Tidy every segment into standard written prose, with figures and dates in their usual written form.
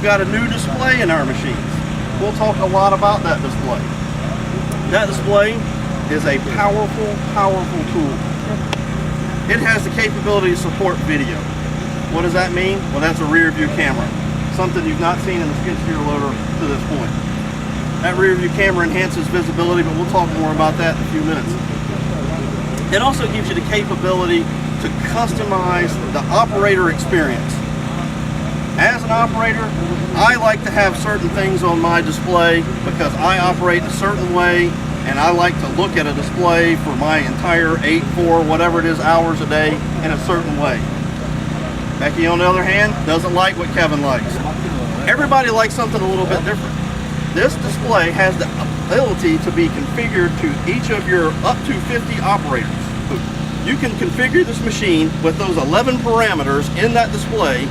got a new display in our machines. We'll talk a lot about that display. That display is a powerful, powerful tool. It has the capability to support video. What does that mean? Well, that's a rear view camera. Something you've not seen in the skid steer loader to this point. That rear view camera enhances visibility, but we'll talk more about that in a few minutes. It also gives you the capability to customize the operator experience. As an operator, I like to have certain things on my display because I operate a certain way, and I like to look at a display for my entire 8, 4, whatever it is, hours a day in a certain way. Becky, on the other hand, doesn't like what Kevin likes. Everybody likes something a little bit different. This display has the ability to be configured to each of your up to 50 operators. You can configure this machine with those 11 parameters in that display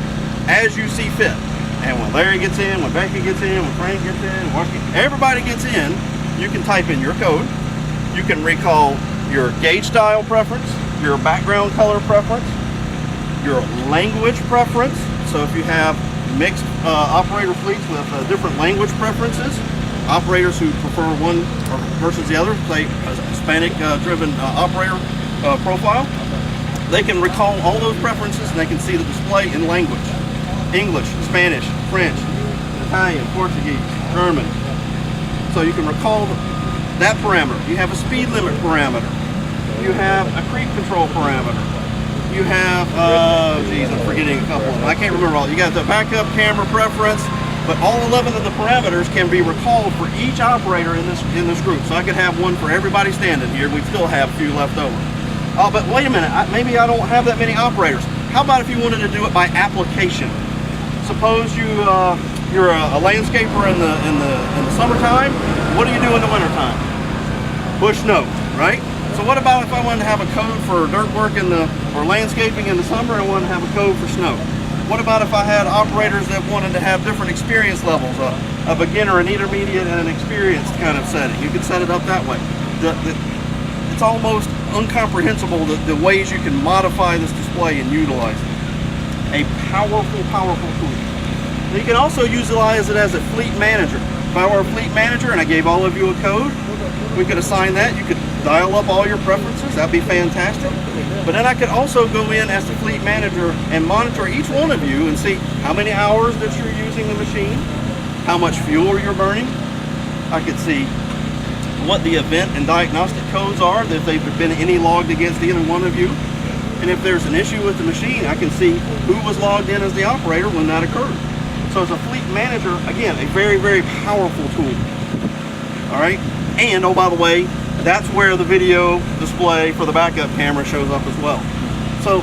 as you see fit. And when Larry gets in, when Becky gets in, when Frank gets in, everybody gets in, you can type in your code. You can recall your gauge style preference, your background color preference, your language preference. So if you have mixed operator fleets with different language preferences, operators who prefer one versus the other, say a Hispanic driven operator profile, they can recall all those preferences and they can see the display in language. English, Spanish, French, Italian, Portuguese, German. So you can recall that parameter. You have a speed limit parameter. You have a creep control parameter. You have, geez, I'm forgetting a couple of them. I can't remember all. You got the backup camera preference, but all 11 of the parameters can be recalled for each operator in this group. So I could have one for everybody standing here. We'd still have a few left over. Oh, but wait a minute. Maybe I don't have that many operators. How about if you wanted to do it by application? Suppose you're a landscaper in the summertime. What do you do in the wintertime? Push snow, right? So what about if I wanted to have a code for dirt work or landscaping in the summer and wanted to have a code for snow? What about if I had operators that wanted to have different experience levels, a beginner, an intermediate, and an experienced kind of setting? You could set it up that way. It's almost incomprehensible the ways you can modify this display and utilize it. A powerful, powerful tool. You can also utilize it as a fleet manager. If I were a fleet manager and I gave all of you a code, we could assign that. You could dial up all your preferences. That'd be fantastic. But then I could also go in as the fleet manager and monitor each one of you and see how many hours that you're using the machine, how much fuel you're burning. I could see what the event and diagnostic codes are, if they've been any logged against either one of you. And if there's an issue with the machine, I can see who was logged in as the operator when that occurred. So as a fleet manager, again, a very, very powerful tool. All right. And oh, by the way, that's where the video display for the backup camera shows up as well. So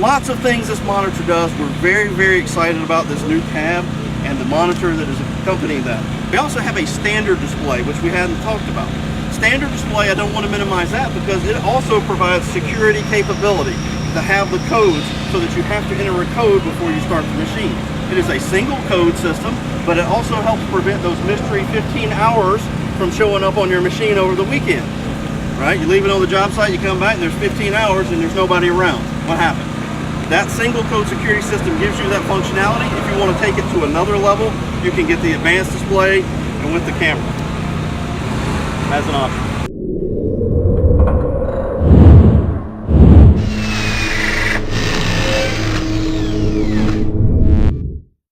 lots of things this monitor does. We're very, very excited about this new tab and the monitor that is accompanying that. We also have a standard display, which we hadn't talked about. Standard display, I don't want to minimize that because it also provides security capability to have the codes so that you have to enter a code before you start the machine. It is a single code system, but it also helps prevent those mystery 15 hours from showing up on your machine over the weekend. Right? You leave it on the job site, you come back and there's 15 hours and there's nobody around. What happened? That single code security system gives you that functionality. If you want to take it to another level, you can get the advanced display and with the camera as an option.